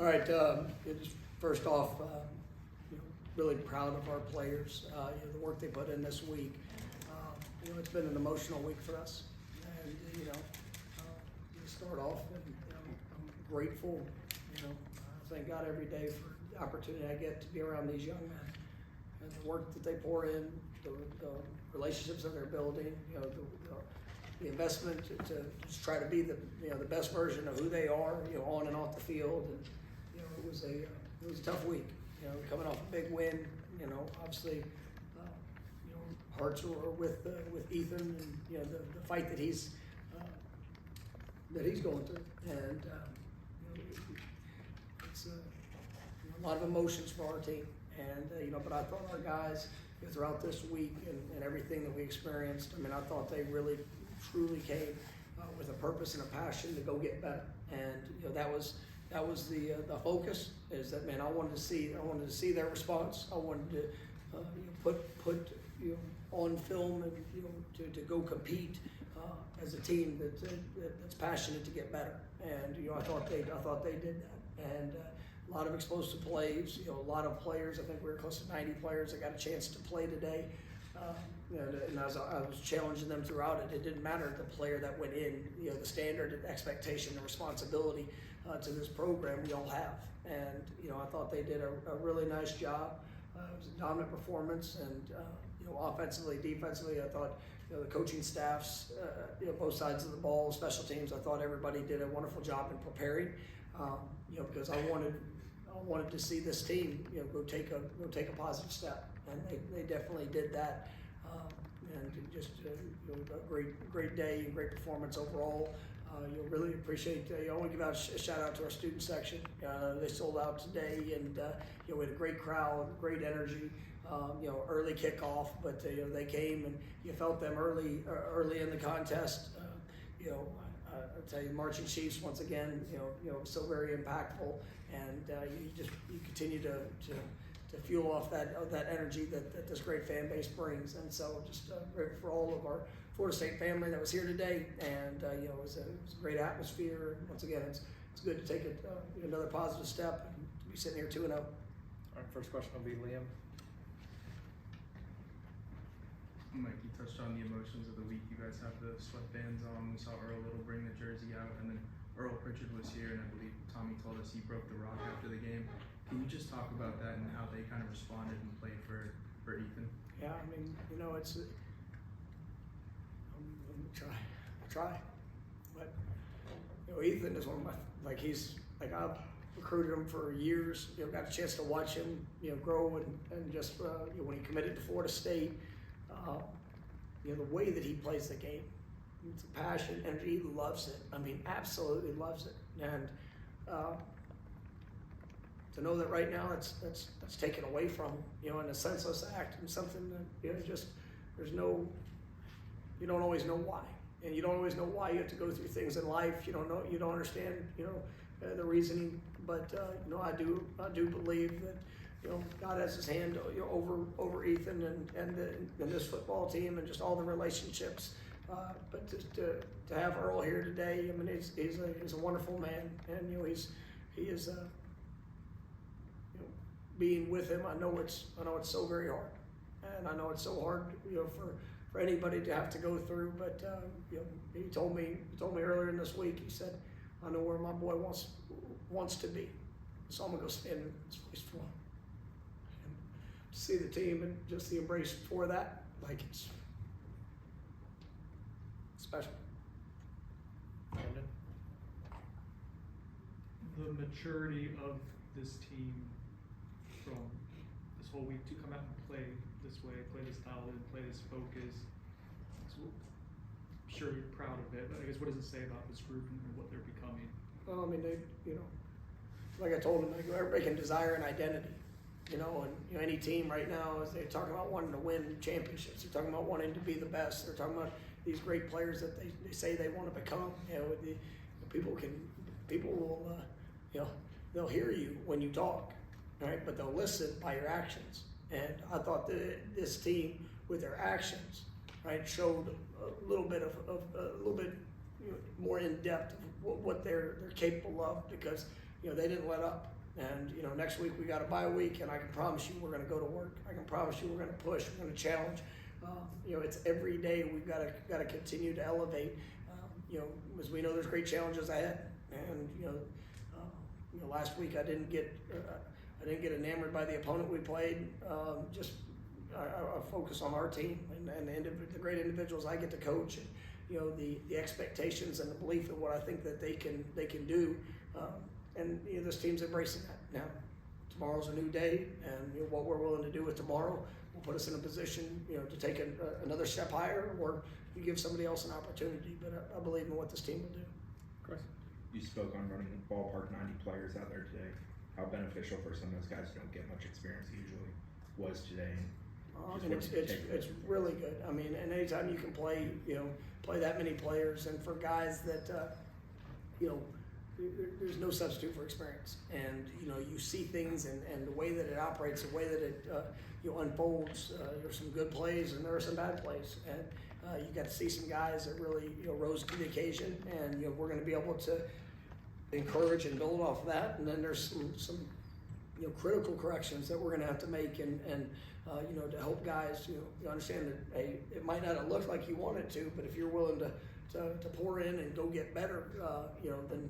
All right, just first off, really proud of our players, the work they put in this week. It's been an emotional week for us, and to start off, and I'm grateful. I thank God every day for the opportunity I get to be around these young men and the work that they pour in, the relationships that they're building. The investment to just try to be the best version of who they are, on and off the field. And it was a tough week. Coming off a big win. Obviously, hearts are with Ethan and the fight that he's going through. And it's a lot of emotions for our team. And but I thought our guys throughout this week and everything that we experienced. I thought they really truly came with a purpose and a passion to go get better, and that was the focus. Is that, man? I wanted to see their response. I wanted to put on film and to go compete as a team that's passionate to get better. And I thought they did that, and a lot of explosive plays. A lot of players. I think we were close to 90 players that got a chance to play today. And as I was challenging them throughout it, it didn't matter the player that went in, the standard and expectation and responsibility to this program we all have. And, I thought they did a really nice job. It was a dominant performance, and, offensively, defensively, I thought, the coaching staffs, both sides of the ball, special teams, I thought everybody did a wonderful job in preparing, because I wanted to see this team, go take a positive step. And they definitely did that, and just a great day and great performance overall. You'll really appreciate. I want to give out a shout out to our student section. They sold out today, and we had a great crowd, great energy. Early kickoff, but they came, and you felt them early in the contest. I tell you, marching Chiefs once again. So very impactful, and you continue to fuel off that energy that this great fan base brings. And so just grateful for all of our Florida State family that was here today, and it was a great atmosphere. And once again, it's good to take another positive step and to be sitting here 2-0. All right, first question will be Liam. Mike, you touched on the emotions of the week. You guys have the sweatbands on. We saw Earl Little bring the jersey out, and then Earl Pritchard was here, and I believe Tommy told us he broke the rock after the game. Can you just talk about that and how they kind of responded and played for Ethan? Yeah, it's. I try, but Ethan is one of my I've recruited him for years. Got a chance to watch him grow and just when he committed to Florida State, the way that he plays the game, it's a passion, energy. He loves it. Absolutely loves it, and. To know that right now that's taken away from him, in a senseless act, and something that just you don't always know why, and you don't always know why you have to go through things in life. You don't understand the reasoning, but I do believe that God has His hand over Ethan and this football team and just all the relationships. But to have Earl here today, he's a wonderful man, and he is. Being with him, I know it's so very hard, and I know it's so hard, for anybody to have to go through. But he told me earlier in this week. He said, "I know where my boy wants to be, so I'm gonna go stand in his place for him." And to see the team and just the embrace for that, it's special. Brandon? The maturity of this team from this whole week to come out and play this way, play this style, and play this focus. I'm sure you're proud of it, but I guess what does it say about this group and what they're becoming? Well, they, like I told them, everybody can desire an identity, and any team right now, is they're talking about wanting to win championships. They're talking about wanting to be the best. They're talking about these great players that they say they want to become. People will, they'll hear you when you talk. Right, but they'll listen by your actions. And I thought that this team, with their actions, right, showed a little bit more in depth of what they're capable of. Because they didn't let up. And, next week we got a bye week, and I can promise you we're going to go to work. I can promise you we're going to push, we're going to challenge. It's every day we've got to continue to elevate. As we know, there's great challenges ahead. And last week I didn't get enamored by the opponent we played. I focus on our team and the great individuals I get to coach. And, the expectations and the belief in what I think that they can do. And this team's embracing that. Now, tomorrow's a new day, and what we're willing to do with tomorrow will put us in a position, to take another step higher, or you give somebody else an opportunity. But I believe in what this team will do. Chris? You spoke on running the ballpark, 90 players out there today. How beneficial for some of those guys who don't get much experience usually was today? It's really good. I mean, and anytime you can play that many players, and for guys that, there's no substitute for experience. And, you see things and the way that it operates, the way that it, unfolds. There's some good plays and there are some bad plays. And you got to see some guys that really, rose to the occasion. And, we're going to be able to encourage and build off of that. And then there's some critical corrections that we're going to have to make and to help guys, you understand that, hey, it might not have looked like you wanted to, but if you're willing to pour in and go get better, then,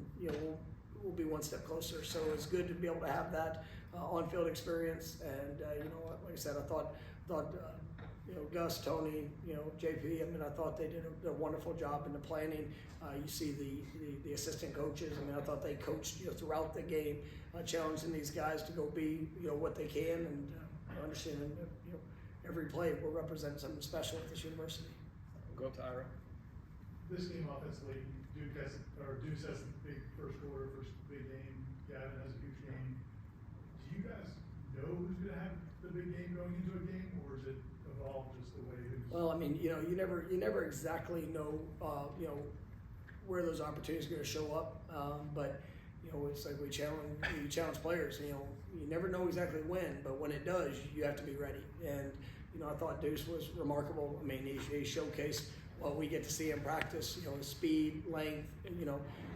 we'll be one step closer. So it's good to be able to have that on-field experience. And, like I said, I thought Gus, Tony, JP, I mean, I thought they did a wonderful job in the planning. You see the assistant coaches. I mean, I thought they coached, throughout the game, challenging these guys to go be, what they can, and understanding that, every play will represent something special at this university. We'll go to Ira. This game offensively, Duke has the big first quarter, first big game. Gavin has a huge game. Do you guys know who's going to have the big game going into a game, or is it evolved just the way it is? Well, I mean, you never exactly know, where those opportunities are going to show up. But it's like you challenge players. You never know exactly when, but when it does, you have to be ready. And I thought Deuce was remarkable. I mean, he showcased what we get to see in practice. His speed, length,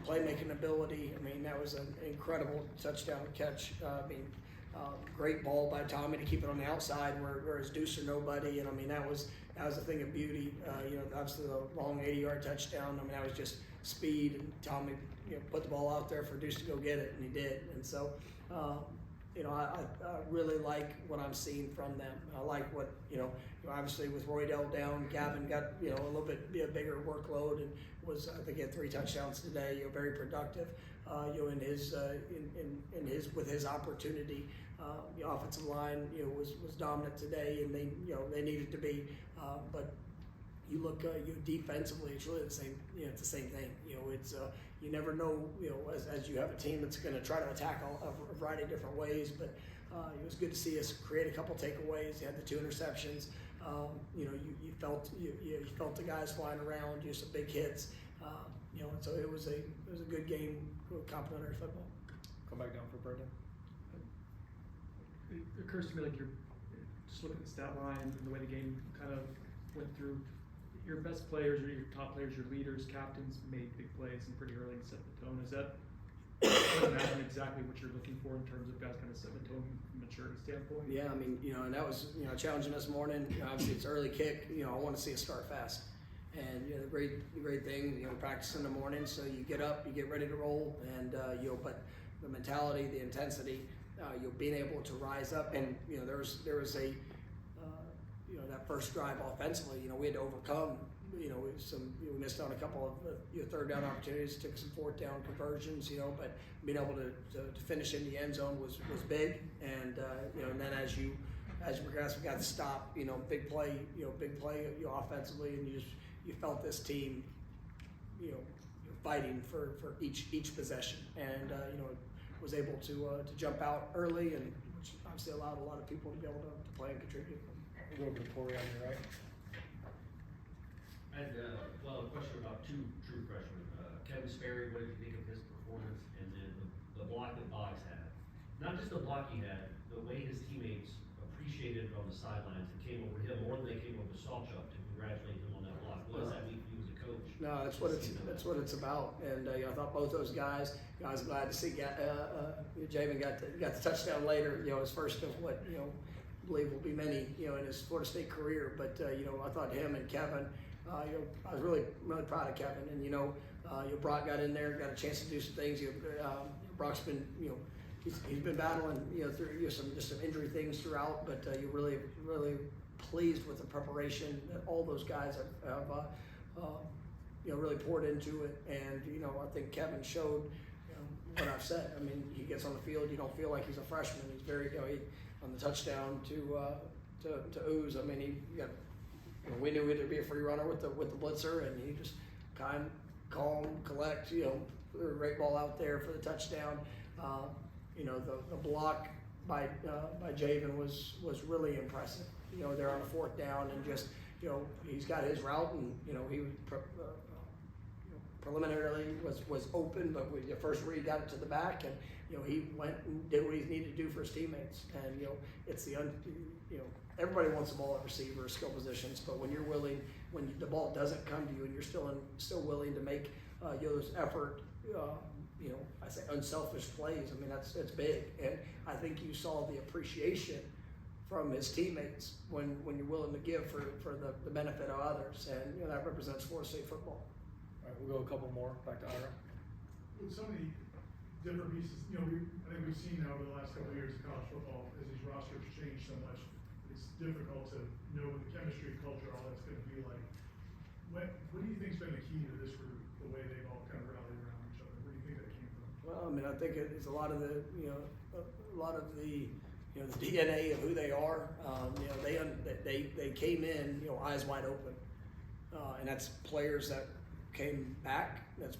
playmaking ability. I mean, that was an incredible touchdown catch. Great ball by Tommy to keep it on the outside where it's Deuce or nobody. And I mean, that was a thing of beauty. Obviously the long 80-yard touchdown. I mean, that was just speed, and Tommy, put the ball out there for Deuce to go get it, and he did. And so, I really like what I'm seeing from them. I like what, obviously with Roydell down, Gavin got, a little bit bigger workload and was, I think he had 3 touchdowns today, very productive, in with his opportunity. The offensive line, was dominant today, and they needed to be, but you look, defensively, it's really the same, it's the same thing. It's, you never know, as you have a team that's going to try to attack a variety of different ways, but it was good to see us create a couple takeaways. You had the 2 interceptions. You felt the guys flying around, some big hits. And so it was a good game with complimentary football. Come back down for Brendan. It occurs to me like you're just looking at the stat line and the way the game kind of went through. Your best players, or your top players, your leaders, captains made big plays and pretty early and set the tone. Is that imagine exactly what you're looking for in terms of guys kind of setting the tone from a maturity standpoint? Yeah, I mean, and that was, challenging this morning. Obviously it's early kick. I want to see us start fast. And, the great thing, practice in the morning. So you get up, you get ready to roll, and, but the mentality, the intensity, being able to rise up. And, there was a, that first drive offensively, we had to overcome, we missed on a couple of third down opportunities, took some fourth down conversions, but being able to finish in the end zone was big. And, and then as we progressed, we got to stop, big play offensively, and you felt this team, fighting for each possession, and, was able to jump out early, and which obviously allowed a lot of people to be able to play and contribute. We'll go to Corey on your right. I had, a question about 2 true freshmen. Kevin Sperry, what did you think of his performance? And then the block that Boggs had. Not just the block he had, the way his teammates appreciated it on the sidelines and came over him more than they came over Salchuk to congratulate him on that block. What does that mean for you as a coach? No, that's what it's about. And I thought both those guys. I was glad to see Javen got the touchdown later. His first of what I believe will be many in his Florida State career. But I thought him and Kevin. I was really proud of Kevin. And Brock got in there, got a chance to do some things. Brock's been he's been battling through some injury things throughout. But you're really pleased with the preparation that all those guys have really poured into it. And I think Kevin showed what I've said. I mean, he gets on the field, you don't feel like he's a freshman. He's very on the touchdown to Ooze. I mean, we knew he'd be a free runner with the blitzer, and he just calm, collect, threw a great ball out there for the touchdown. The block by Javen was really impressive. They're on the 4th down, and just he's got his route, and he preliminarily was open, but the first read got it to the back, and he went and did what he needed to do for his teammates. And it's everybody wants the ball at receiver, skill positions, but when you're willing, when the ball doesn't come to you, and you're still willing to make those effort, I say unselfish plays. I mean, it's big, and I think you saw the appreciation from his teammates when you're willing to give for the benefit of others, and that represents Florida State football. All right, we'll go a couple more. Back to Ira. With so many different pieces, I think we've seen now over the last couple of years of college football, as these rosters change so much, it's difficult to know the chemistry, culture, all that's going to be like. What do you think's been the key to this group, the way they've all kind of rallied around each other? Where do you think that came from? Well, I mean, I think it's a lot of the the DNA of who they are. They came in eyes wide open, and that's players that came back. That's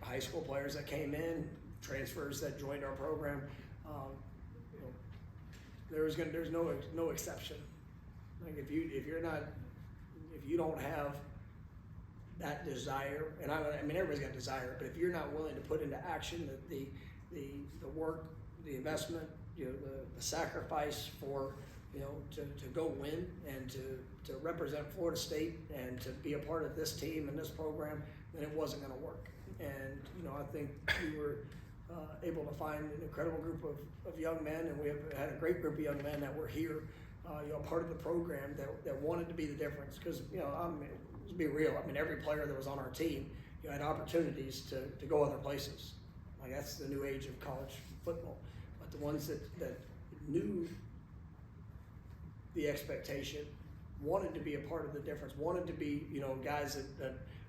high school players that came in, transfers that joined our program. There's no exception. Like if you don't have that desire, and I mean everybody's got desire, but if you're not willing to put into action the work, the investment, the sacrifice for to go win and to represent Florida State and to be a part of this team and this program, then it wasn't going to work. And I think we were able to find an incredible group of young men, and we have had a great group of young men that were here, part of the program that wanted to be the difference. Because let's be real. I mean, every player that was on our team had opportunities to go other places. Like that's the new age of college football. But the ones that knew the expectation, wanted to be a part of the difference, wanted to be guys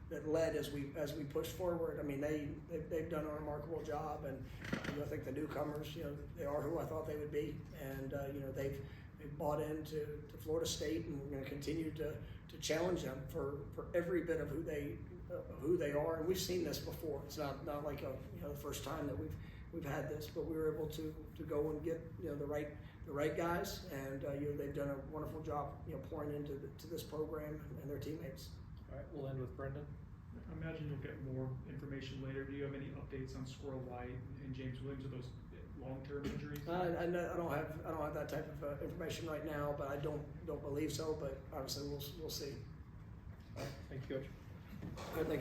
that led as we push forward. I mean, they've done a remarkable job, and I think the newcomers, they are who I thought they would be, and they've bought into Florida State, and we're going to continue to challenge them for every bit of who they are. And we've seen this before. It's not like the first time that we've had this, but we were able to go and get the right guys, and they've done a wonderful job pouring into this program and their teammates. All right, we'll end with Brendan. I imagine you'll get more information later. Do you have any updates on Squirrel White and James Williams? Are those long-term injuries? I don't have that type of information right now, but I don't believe so. But obviously we'll see. All right, thank you, Coach. I think.